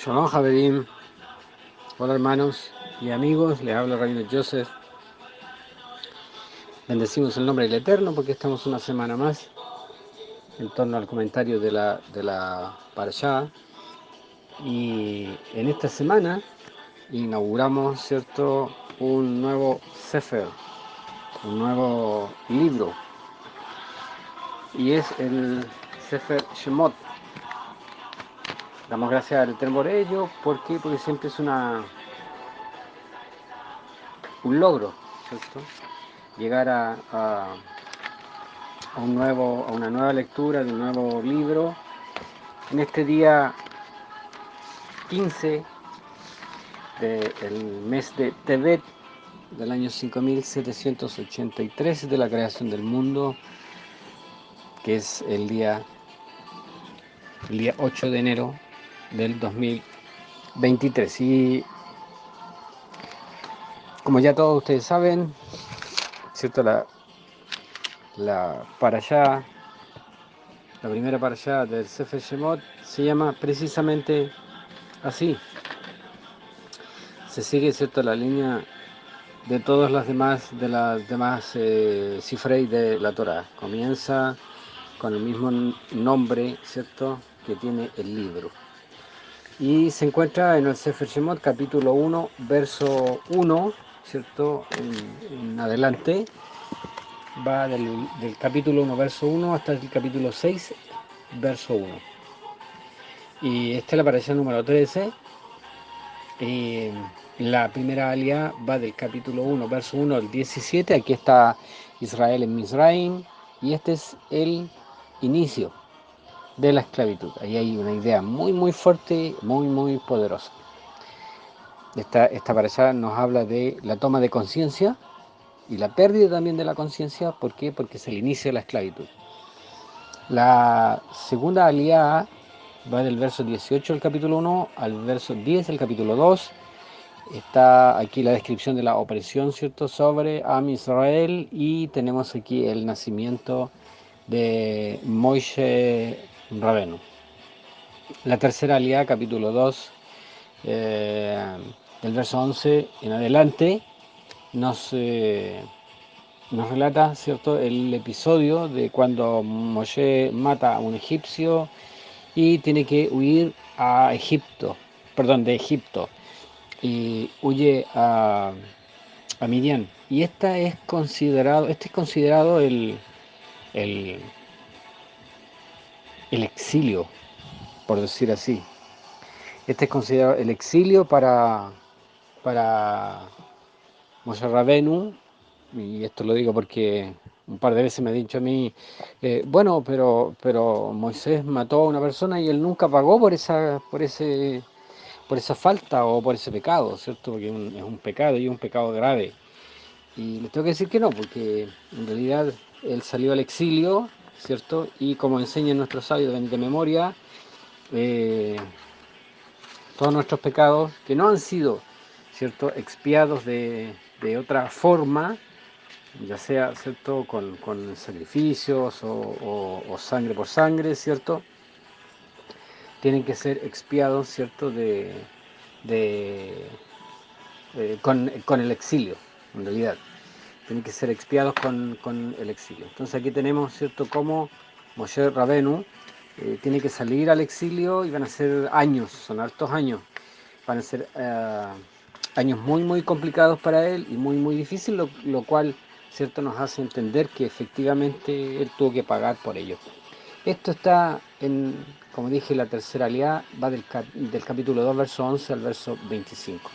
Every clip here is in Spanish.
Shalom Javerim, hola hermanos y amigos, les habla Rabino Joseph. Bendecimos el nombre del Eterno porque estamos una semana más en torno al comentario de la Parashá. Y en esta semana inauguramos, ¿cierto?, un nuevo Sefer, un nuevo libro, y es el Sefer Shemot. Damos gracias al Eterno por ello. ¿Por qué? Porque siempre es un logro, ¿cierto?, llegar a una nueva lectura de un nuevo libro en este día 15 del mes de Tevet del año 5783 de la creación del mundo, que es el día 8 de enero del 2023. Y como ya todos ustedes saben, ¿cierto?, la parashá, la primera parashá del Sefer Shemot se llama precisamente así. Se sigue, ¿cierto?, la línea de todas las demás cifrei de la Torá. Comienza con el mismo nombre, ¿cierto?, que tiene el libro. Y se encuentra en el Sefer Shemot, capítulo 1, verso 1, ¿cierto?, en adelante. Va del capítulo 1, verso 1, hasta el capítulo 6, verso 1. Y esta es la parashá número 13. La primera alía va del capítulo 1, verso 1 al 17. Aquí está Israel en Misraim, y este es el inicio de la esclavitud. Ahí hay una idea muy muy fuerte, muy muy poderosa. Esta parashá nos habla de la toma de conciencia y la pérdida también de la conciencia. ¿Por qué? Porque es el inicio de la esclavitud. La segunda alía va del verso 18 del capítulo 1 al verso 10 del capítulo 2. Está aquí la descripción de la opresión, ¿cierto?, sobre Am Israel, y tenemos aquí el nacimiento de Moishe Rabenu. La tercera alía, capítulo 2, del verso 11 en adelante, nos relata, ¿cierto?, el episodio de cuando Moshe mata a un egipcio y tiene que huir a de Egipto, y huye a Midian. Y este es considerado el exilio, por decir así. Este es considerado el exilio para Moshe Rabenu, y esto lo digo porque un par de veces me ha dicho a mí, bueno, pero Moisés mató a una persona y él nunca pagó por esa falta o por ese pecado, ¿cierto? Porque es un pecado, y un pecado grave. Y les tengo que decir que no, porque en realidad él salió al exilio, ¿cierto? Y como enseñan nuestros sabios de memoria, todos nuestros pecados que no han sido, ¿cierto?, expiados de otra forma, ya sea, ¿cierto?, con sacrificios o sangre por sangre, ¿cierto?, tienen que ser expiados, ¿cierto?, con el exilio, en realidad. Tienen que ser expiados con el exilio. Entonces aquí tenemos, ¿cierto?, cómo Moshe Rabenu tiene que salir al exilio, y van a ser años, son hartos años. Van a ser años muy muy complicados para él y muy muy difíciles, lo cual, ¿cierto?, nos hace entender que efectivamente él tuvo que pagar por ello. Esto está como dije, la tercera aliyá va del capítulo 2, verso 11 al verso 25.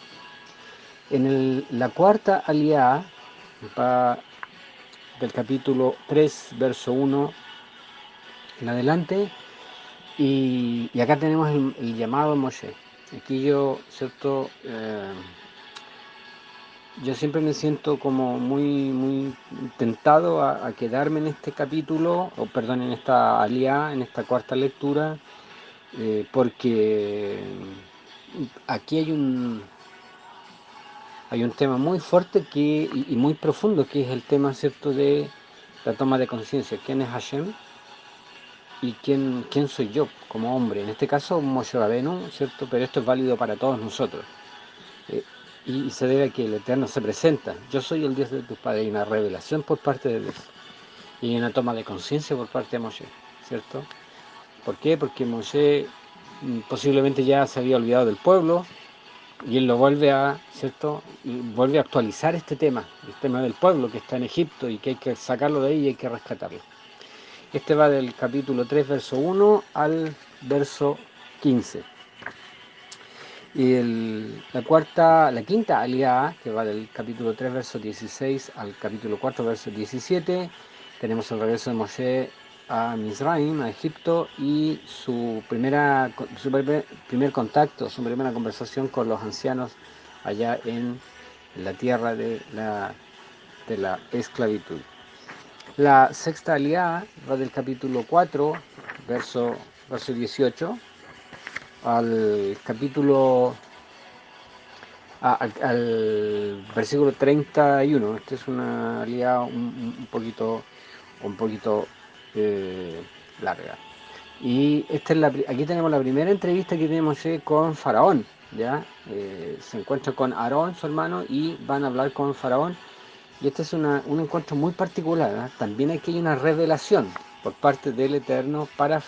La cuarta aliyá va del capítulo 3, verso 1 en adelante, y acá tenemos el llamado a Moshe. Aquí yo, ¿cierto?, yo siempre me siento como muy muy tentado a quedarme en este capítulo, en esta aliyá, en esta cuarta lectura, porque aquí hay un tema muy fuerte y muy profundo, que es el tema, ¿cierto?, de la toma de conciencia. ¿Quién es Hashem? y quién soy yo como hombre. En este caso, Moshe Rabenu, ¿cierto? Pero esto es válido para todos nosotros. Eh, y se debe a que el Eterno se presenta. Yo soy el Dios de tus padres. Hay una revelación por parte de Dios. Y hay una toma de conciencia por parte de Moshe, ¿cierto? ¿Por qué? Porque Moshe posiblemente ya se había olvidado del pueblo y él lo vuelve a, ¿cierto? Y vuelve a actualizar este tema, el tema del pueblo que está en Egipto y que hay que sacarlo de ahí y hay que rescatarlo. Este va del capítulo 3, verso 1 al verso 15. Y la quinta aliada, que va del capítulo 3, verso 16 al capítulo 4, verso 17, tenemos el regreso de Moshe a Mizraim, a Egipto, y su primer contacto, su primera conversación con los ancianos allá en la tierra de la esclavitud. La sexta aliada va del capítulo 4, verso 18, al capítulo al versículo 31. Esta es una aliada un poquito larga. Y aquí tenemos la primera entrevista que tenemos con Faraón. ¿Ya? Se encuentra con Aarón, su hermano, y van a hablar con Faraón. Y este es un encuentro muy particular. ¿Eh? También aquí hay una revelación por parte del Eterno para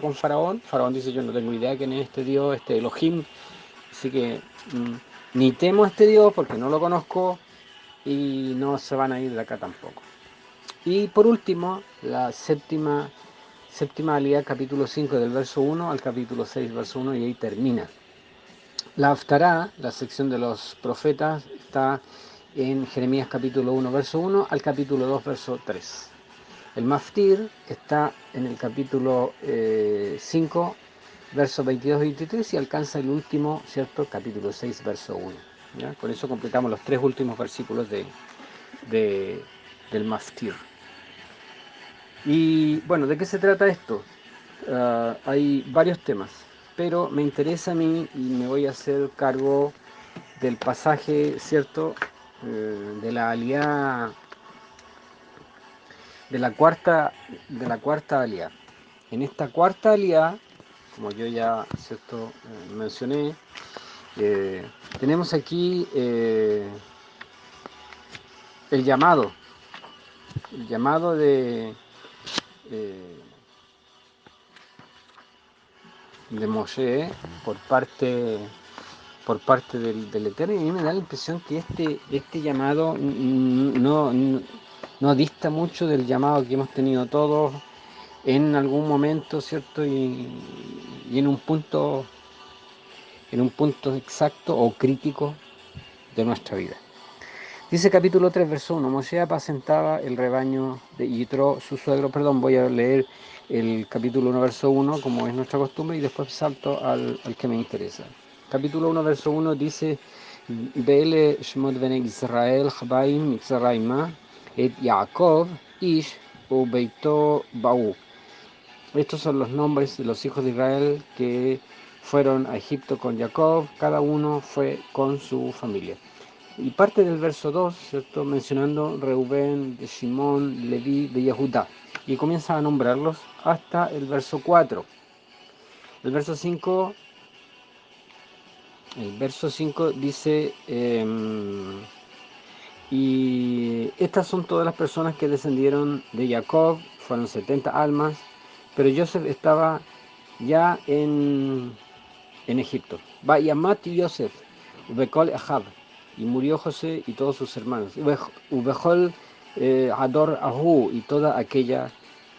con Faraón. Faraón dice: yo no tengo idea quién es este Dios, este Elohim. Así que ni temo a este Dios porque no lo conozco y no se van a ir de acá tampoco. Y por último, la séptima aliada, capítulo 5 del verso 1 al capítulo 6, verso 1, y ahí termina. La Haftará, la sección de los profetas, está en Jeremías capítulo 1, verso 1 al capítulo 2, verso 3. El Maftir está en el capítulo 5, versos 22-23 y alcanza el último, ¿cierto? Capítulo 6, verso 1. ¿Ya? Con eso completamos los tres últimos versículos del Maftir. Y bueno, ¿de qué se trata esto? Hay varios temas, pero me interesa a mí y me voy a hacer cargo del pasaje, ¿cierto? De la alianza de la cuarta alianza. En esta cuarta alianza, como yo ya, ¿cierto? Mencioné, tenemos aquí el llamado eh, de Moshe por parte del Eterno, y a mí me da la impresión que este llamado no dista mucho del llamado que hemos tenido todos en algún momento, ¿cierto? Y en un punto exacto o crítico de nuestra vida. Dice capítulo 3, verso 1, Moshe apacentaba el rebaño de Yitro, su suegro. Perdón, voy a leer el capítulo 1, verso 1, como es nuestra costumbre, y después salto al que me interesa. Capítulo 1, verso 1 dice: Be'ele shmot bene Israel chabaim mitzrayma et Yaakov ish ubeito ba'u. Estos son los nombres de los hijos de Israel que fueron a Egipto con Jacob, cada uno fue con su familia. Y parte del verso 2, ¿cierto? Mencionando Reubén, de Shimón, Leví, de Yehudá. Y comienza a nombrarlos hasta el verso 4. El verso 5 dice, y estas son todas las personas que descendieron de Jacob, fueron 70 almas, pero Joseph estaba ya en Egipto. Vayamat Yosef, Ubekol Ahab, y murió José y todos sus hermanos. Ubejol Ador Ahu, y toda aquella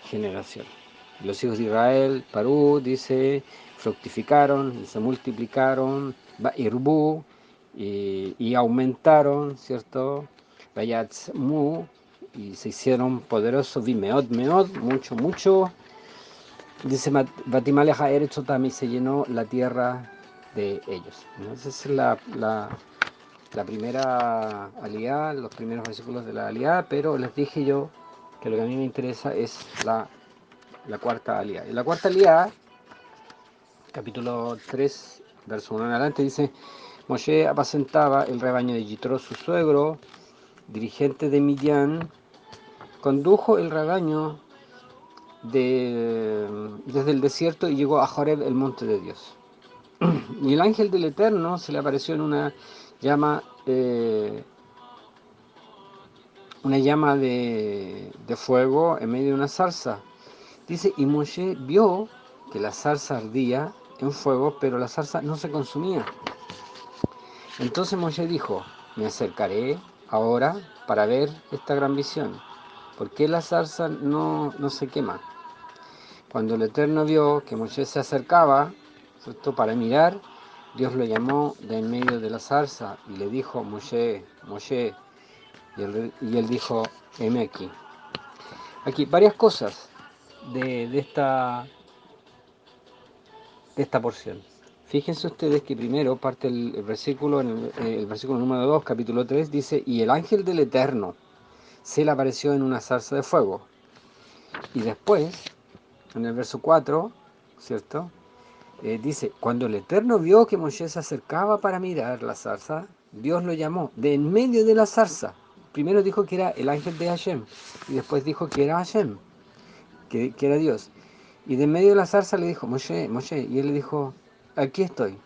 generación. Los hijos de Israel, Parú, dice, fructificaron y se multiplicaron, Irbu, y aumentaron, ¿cierto? Vayatzmu, y se hicieron poderosos, Meod, mucho. Dice Batimaleja Eretz también se llenó la tierra de ellos. Entonces esa es la primera aliada, los primeros versículos de la aliada, pero les dije yo que lo que a mí me interesa es la cuarta aliada. Y la cuarta aliada, capítulo 3, verso 1 en adelante, dice: Moshe apacentaba el rebaño de Yitro, su suegro, dirigente de Midian, condujo el rebaño desde el desierto y llegó a Joreb, el monte de Dios. Y el ángel del Eterno se le apareció en llama, eh, una llama de fuego en medio de una zarza. Dice, y Moshe vio que la zarza ardía en fuego, pero la zarza no se consumía. Entonces Moshe dijo, me acercaré ahora para ver esta gran visión. ¿Por qué la zarza no se quema? Cuando el Eterno vio que Moshe se acercaba, ¿cierto?, para mirar, Dios lo llamó de en medio de la zarza y le dijo, Moshe, Moshe, y él dijo, heme aquí. Aquí varias cosas de esta porción. Fíjense ustedes que primero parte el versículo, el versículo número 2, capítulo 3, dice, y el ángel del Eterno se le apareció en una zarza de fuego. Y después, en el verso 4, ¿cierto? Dice, cuando el Eterno vio que Moisés se acercaba para mirar la zarza, Dios lo llamó de en medio de la zarza. Primero dijo que era el ángel de Hashem, y después dijo que era Hashem, que era Dios. Y de en medio de la zarza le dijo, Moshe, Moshe, y él le dijo, aquí estoy.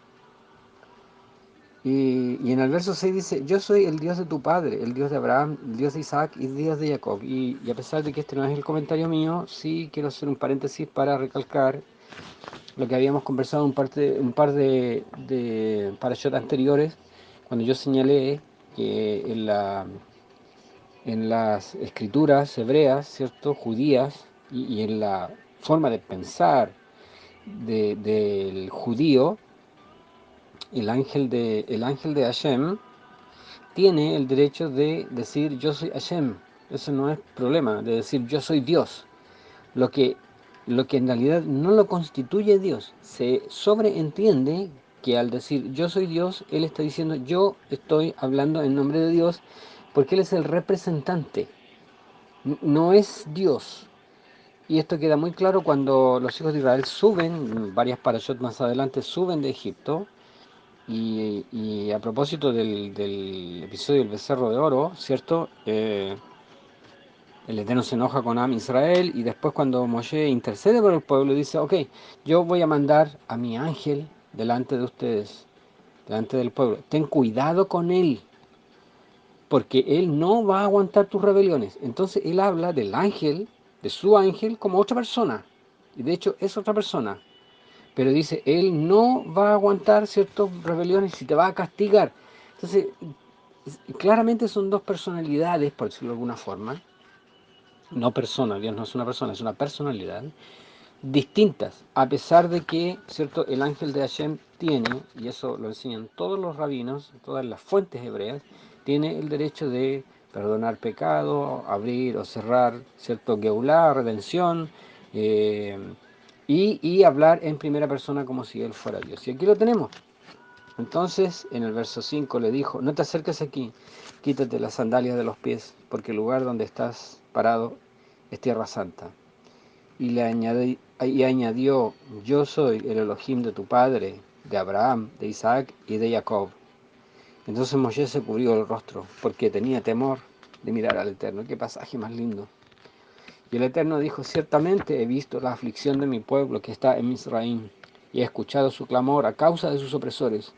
Y en el verso 6 dice, yo soy el Dios de tu padre, el Dios de Abraham, el Dios de Isaac y el Dios de Jacob. Y a pesar de que este no es el comentario mío, sí quiero hacer un paréntesis para recalcar lo que habíamos conversado un par de parashot anteriores, cuando yo señalé que en las escrituras hebreas, ¿cierto?, judías, y en la forma de pensar del judío, el ángel de Hashem tiene el derecho de decir yo soy Hashem. Eso no es problema, de decir yo soy Dios. Lo que, lo que en realidad no lo constituye Dios. Se sobreentiende que al decir yo soy Dios, Él está diciendo yo estoy hablando en nombre de Dios, porque Él es el representante, no es Dios. Y esto queda muy claro cuando los hijos de Israel suben, varias parashot más adelante, suben de Egipto. Y a propósito del episodio del becerro de oro, ¿cierto? El Eterno se enoja con Am Israel y después cuando Moshe intercede por el pueblo dice, ok, yo voy a mandar a mi ángel delante de ustedes, delante del pueblo. Ten cuidado con él, porque él no va a aguantar tus rebeliones. Entonces él habla del ángel, de su ángel, como otra persona. Y de hecho es otra persona. Pero dice, él no va a aguantar ciertas rebeliones y te va a castigar. Entonces, claramente son dos personalidades, por decirlo de alguna forma, no persona, Dios no es una persona, es una personalidad, distintas, a pesar de que, ¿cierto?, el ángel de Hashem tiene, y eso lo enseñan todos los rabinos, todas las fuentes hebreas, tiene el derecho de perdonar pecado, abrir o cerrar, ¿cierto?, Geulah, redención, eh, y hablar en primera persona como si él fuera Dios. Y aquí lo tenemos. Entonces, en el verso 5 le dijo, no te acerques aquí, quítate las sandalias de los pies, porque el lugar donde estás parado es tierra santa. Y añadió, yo soy el Elohim de tu padre, de Abraham, de Isaac y de Jacob. Entonces Moisés se cubrió el rostro, porque tenía temor de mirar al Eterno. Qué pasaje más lindo. Y el Eterno dijo, ciertamente he visto la aflicción de mi pueblo que está en Misraim, y he escuchado su clamor a causa de sus opresores,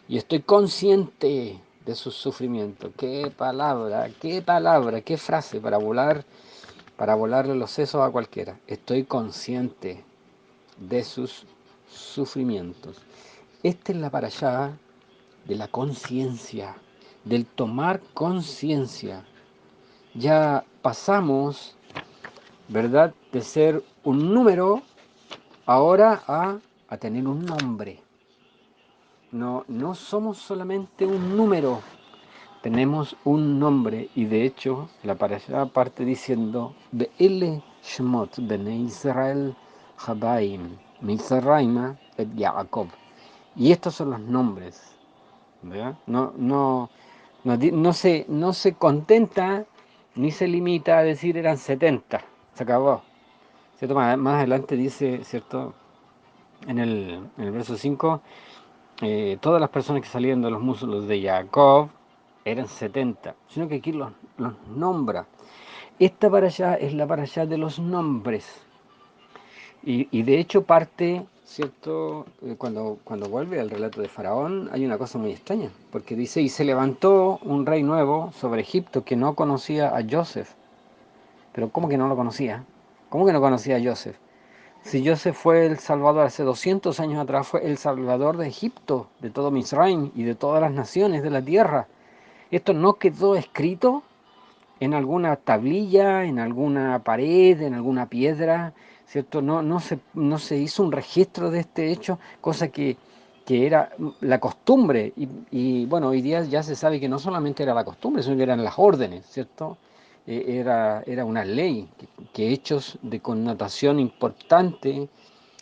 y estoy consciente de sus sufrimientos. Qué frase para volarle los sesos a cualquiera. Estoy consciente de sus sufrimientos. Esta es la parashá de la conciencia, del tomar conciencia. Ya pasamos, ¿verdad?, de ser un número ahora a tener un nombre. No somos solamente un número, tenemos un nombre. Y de hecho, la parashá parte diciendo, Be'ele Shemot Bnei Israel Habaim, Mizraima et Yaakov. Y estos son los nombres. ¿Verdad? No se contenta ni se limita a decir eran 70. Se acabó. ¿Cierto? Más adelante dice, ¿cierto?, en el verso 5, todas las personas que salían de los muslos de Jacob eran 70, sino que aquí los nombra. Esta para allá es la para allá de los nombres. Y de hecho parte, ¿cierto? Cuando vuelve al relato de Faraón hay una cosa muy extraña, porque dice, y se levantó un rey nuevo sobre Egipto que no conocía a Joseph. Pero ¿cómo que no lo conocía? ¿Cómo que no conocía a Joseph? Si Joseph fue el Salvador hace 200 años atrás, fue el Salvador de Egipto, de todo Misraim y de todas las naciones de la tierra. Esto no quedó escrito en alguna tablilla, en alguna pared, en alguna piedra, ¿cierto? No se hizo un registro de este hecho, cosa que era la costumbre. Bueno, hoy día ya se sabe que no solamente era la costumbre, sino que eran las órdenes, ¿cierto? Era una ley, que hechos de connotación importante,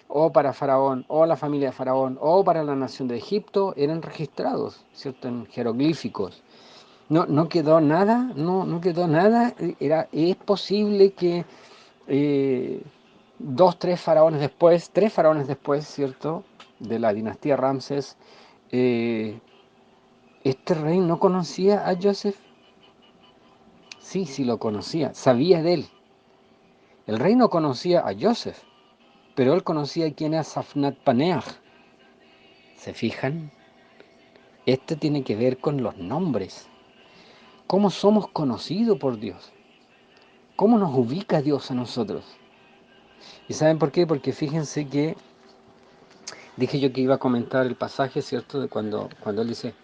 o para Faraón, o la familia de Faraón, o para la nación de Egipto, eran registrados, ¿cierto? En jeroglíficos. No quedó nada, no quedó nada. Es posible que eh, tres faraones después, ¿cierto? De la dinastía Ramses, eh, este rey no conocía a Joseph. Sí, sí lo conocía, sabía de él. El rey no conocía a Joseph, pero él conocía quién era Safnat Paneah. ¿Se fijan? Esto tiene que ver con los nombres. ¿Cómo somos conocidos por Dios? ¿Cómo nos ubica Dios a nosotros? ¿Y saben por qué? Porque fíjense que dije yo que iba a comentar el pasaje, ¿cierto? De cuando él dice,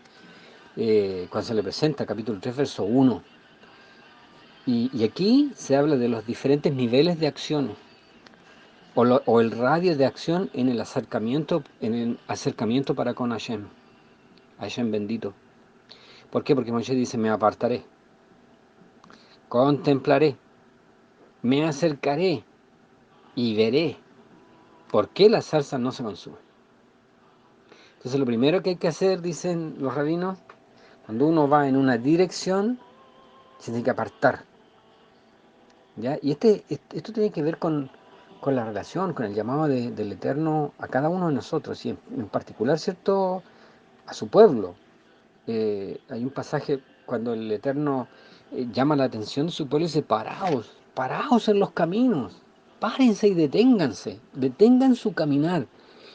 cuando se le presenta, capítulo 3 verso 1. Y aquí se habla de los diferentes niveles de acciones, o el radio de acción en el acercamiento para con Hashem. Hashem bendito. ¿Por qué? Porque Moisés dice, me apartaré, contemplaré, me acercaré y veré por qué la salsa no se consume. Entonces lo primero que hay que hacer, dicen los rabinos, cuando uno va en una dirección, se tiene que apartar, ¿ya? Y esto tiene que ver con la relación, con el llamado del Eterno a cada uno de nosotros, y en particular, ¿cierto?, a su pueblo. Hay un pasaje cuando el Eterno llama la atención de su pueblo y dice, paraos, paraos en los caminos, párense y deténganse, detengan su caminar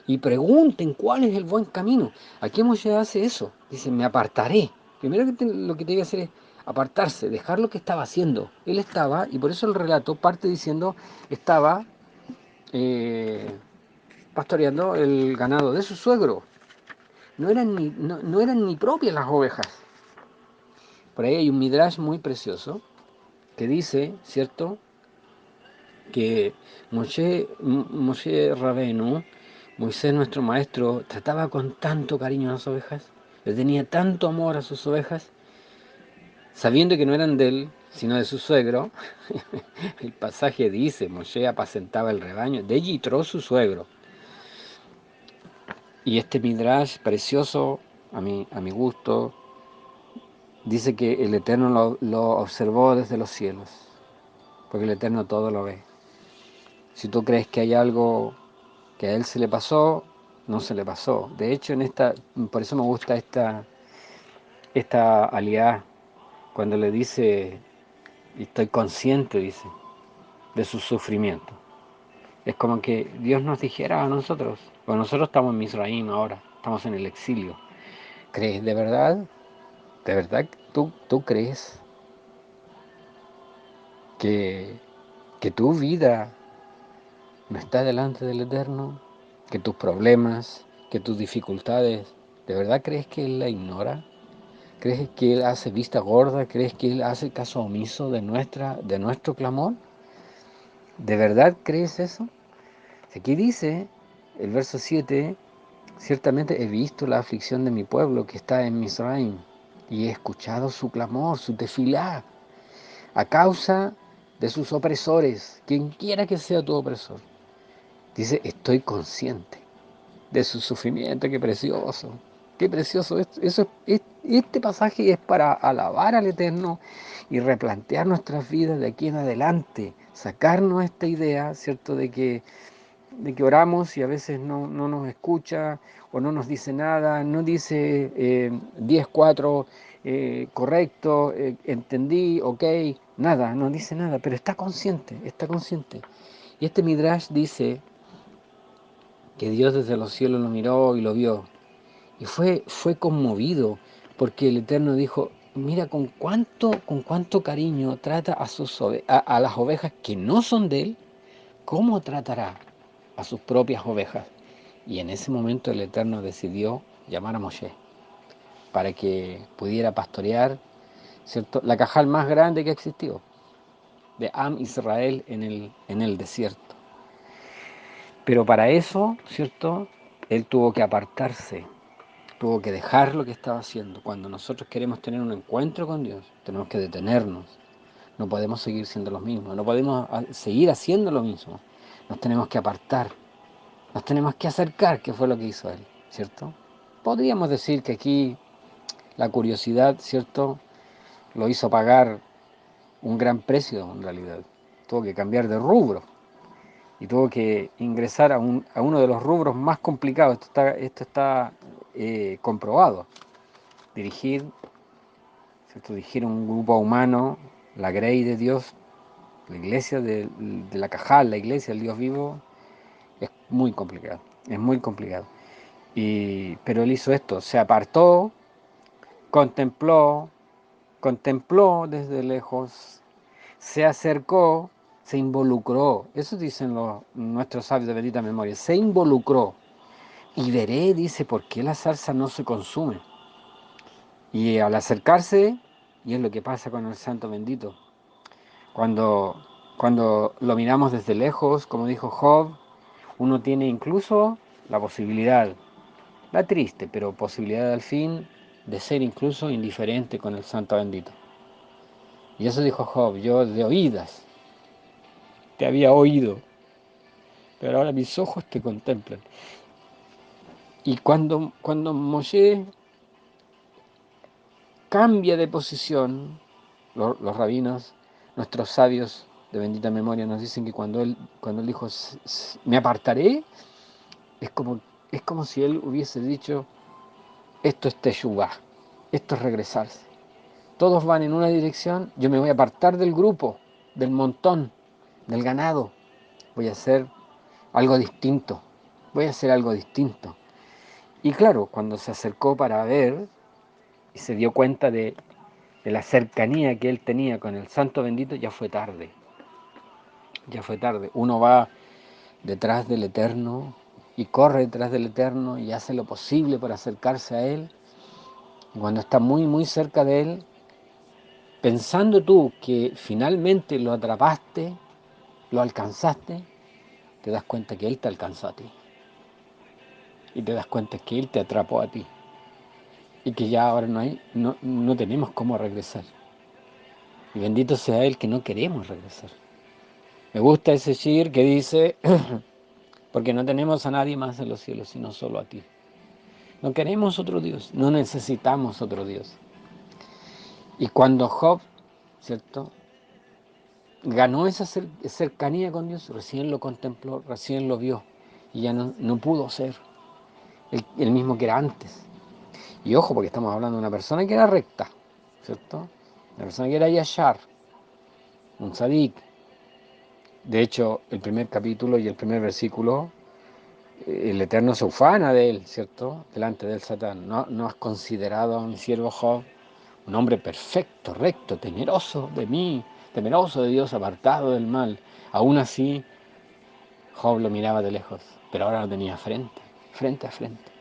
y pregunten cuál es el buen camino. Aquí Moshe hace eso, dice, me apartaré. Primero lo que tiene que hacer es apartarse, dejar lo que estaba haciendo. Él estaba, y por eso el relato parte diciendo, estaba eh, pastoreando el ganado de su suegro. No eran ni propias las ovejas. Por ahí hay un midrash muy precioso que dice, ¿cierto?, que Moshe Rabenu, Moisés nuestro maestro, trataba con tanto cariño a las ovejas, le tenía tanto amor a sus ovejas, sabiendo que no eran de él, sino de su suegro. El pasaje dice, Moshe apacentaba el rebaño de Yitro, su suegro. Y este midrash precioso, a mi gusto, dice que el Eterno lo observó desde los cielos, porque el Eterno todo lo ve. Si tú crees que hay algo que a él se le pasó, no se le pasó. De hecho, por eso me gusta esta aliada, cuando le dice, y estoy consciente, dice, de su sufrimiento. Es como que Dios nos dijera a nosotros, porque nosotros estamos en Misraim ahora, estamos en el exilio. ¿Crees de verdad? ¿De verdad tú crees que, que tu vida no está delante del Eterno? ¿Que tus problemas, que tus dificultades, de verdad crees que Él la ignora? ¿Crees que Él hace vista gorda? ¿Crees que Él hace caso omiso de nuestro clamor? ¿De verdad crees eso? Aquí dice el verso 7, ciertamente he visto la aflicción de mi pueblo que está en Misraim y he escuchado su clamor, su tefilá, a causa de sus opresores, quien quiera que sea tu opresor. Dice, estoy consciente de su sufrimiento, qué precioso. Qué precioso. Este pasaje es para alabar al Eterno y replantear nuestras vidas de aquí en adelante. Sacarnos esta idea, ¿cierto?, de que oramos y a veces no nos escucha o no nos dice nada, no dice 10-4, correcto, entendí, ok, nada, no dice nada, pero está consciente, está consciente. Y este Midrash dice que Dios desde los cielos lo miró y lo vio. Y fue conmovido, porque el Eterno dijo, mira con cuánto cariño trata a las ovejas que no son de él, ¿cómo tratará a sus propias ovejas? Y en ese momento el Eterno decidió llamar a Moshe para que pudiera pastorear, ¿cierto?, la cajal más grande que existió, de Am Israel en el desierto. Pero para eso, ¿cierto?, él tuvo que apartarse, tuvo que dejar lo que estaba haciendo. Cuando nosotros queremos tener un encuentro con Dios, tenemos que detenernos. No podemos seguir siendo los mismos, no podemos seguir haciendo lo mismo. Nos tenemos que apartar, nos tenemos que acercar, que fue lo que hizo él, ¿cierto? Podríamos decir que aquí la curiosidad, ¿cierto?, lo hizo pagar un gran precio en realidad. Tuvo que cambiar de rubro y tuvo que ingresar a uno de los rubros más complicados. Esto está comprobado. Dirigir, ¿cierto?, dirigir un grupo humano, la grey de Dios, la iglesia de la Cajal, la iglesia del Dios vivo, es muy complicado, es muy complicado. Pero él hizo esto, se apartó, contempló, contempló desde lejos, se acercó, se involucró. Eso dicen nuestros sabios de bendita memoria, se involucró. Y veré, dice, por qué la zarza no se consume. Y al acercarse, y es lo que pasa con el santo bendito, cuando, cuando lo miramos desde lejos, como dijo Job, uno tiene incluso la posibilidad, la triste, pero posibilidad al fin de ser incluso indiferente con el santo bendito. Y eso dijo Job, yo de oídas te había oído, pero ahora mis ojos te contemplan. Y cuando Moshe cambia de posición, los rabinos, nuestros sabios de bendita memoria nos dicen que cuando él dijo, me apartaré, es como si él hubiese dicho, esto es teshuvah, esto es regresarse. Todos van en una dirección, yo me voy a apartar del grupo, del montón, del ganado. Voy a hacer algo distinto, voy a hacer algo distinto. Y claro, cuando se acercó para ver y se dio cuenta de la cercanía que él tenía con el santo bendito, ya fue tarde. Ya fue tarde. Uno va detrás del Eterno y corre detrás del Eterno y hace lo posible para acercarse a Él. Y cuando está muy, muy cerca de Él, pensando tú que finalmente lo atrapaste, lo alcanzaste, te das cuenta que Él te alcanzó a ti. Y te das cuenta que Él te atrapó a ti. Y que ya ahora no tenemos cómo regresar. Y bendito sea Él que no queremos regresar. Me gusta ese shir que dice, porque no tenemos a nadie más en los cielos, sino solo a ti. No queremos otro Dios, no necesitamos otro Dios. Y cuando Job, ¿cierto?, ganó esa cercanía con Dios, recién lo contempló, recién lo vio, y ya no pudo ser el mismo que era antes. Y ojo, porque estamos hablando de una persona que era recta, ¿cierto? Una persona que era yashar, un tzadik. De hecho, el primer capítulo y el primer versículo, el Eterno se ufana de él, ¿cierto?, delante del Satán. ¿No has considerado a mi siervo Job un hombre perfecto, recto, temeroso de mí, temeroso de Dios, apartado del mal? Aún así, Job lo miraba de lejos, pero ahora lo tenía frente a frente.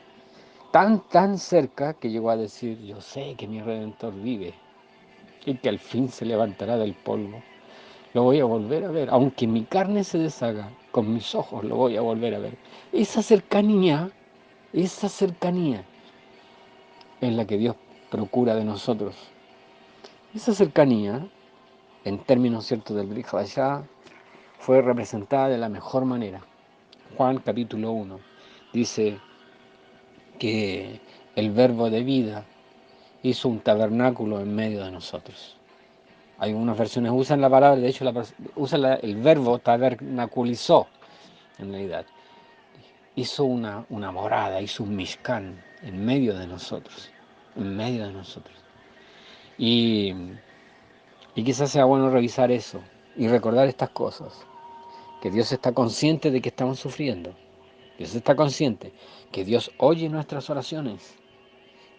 Tan cerca que llegó a decir, yo sé que mi Redentor vive y que al fin se levantará del polvo. Lo voy a volver a ver, aunque mi carne se deshaga, con mis ojos lo voy a volver a ver. Esa cercanía es la que Dios procura de nosotros. Esa cercanía, en términos ciertos del Brit Hadashah, fue representada de la mejor manera. Juan capítulo 1 dice que el verbo de vida hizo un tabernáculo en medio de nosotros. Algunas versiones usan la palabra, de hecho usan el verbo tabernaculizó, en realidad. Hizo una morada, hizo un mishkan en medio de nosotros, en medio de nosotros. Y quizás sea bueno revisar eso y recordar estas cosas, que Dios está consciente de que estamos sufriendo, Dios está consciente que Dios oye nuestras oraciones,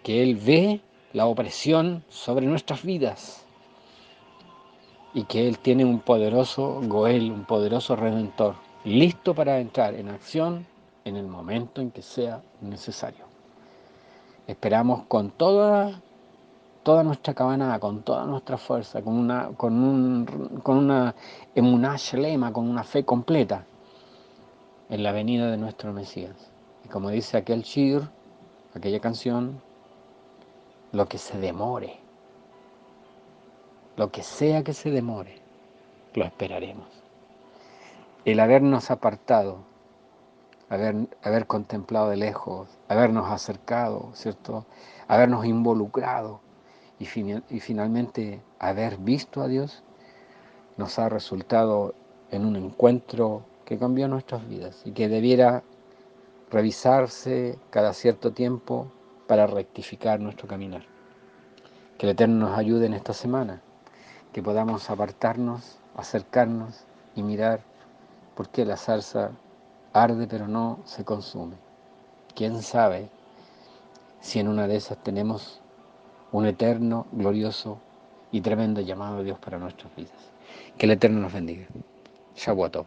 que Él ve la opresión sobre nuestras vidas y que Él tiene un poderoso Goel, un poderoso Redentor, listo para entrar en acción en el momento en que sea necesario. Esperamos con toda nuestra cabana, con toda nuestra fuerza, con una emuná shelema, con una fe completa en la venida de nuestro Mesías. Y como dice aquel shir, aquella canción, lo que se demore, lo que sea que se demore, lo esperaremos. El habernos apartado, haber contemplado de lejos, habernos acercado, ¿cierto? Habernos involucrado y finalmente haber visto a Dios, nos ha resultado en un encuentro que cambió nuestras vidas y que debiera revisarse cada cierto tiempo para rectificar nuestro caminar. Que el Eterno nos ayude en esta semana, que podamos apartarnos, acercarnos y mirar por qué la zarza arde pero no se consume. ¿Quién sabe si en una de esas tenemos un eterno, glorioso y tremendo llamado de Dios para nuestras vidas? Que el Eterno nos bendiga. Shabbat Tov.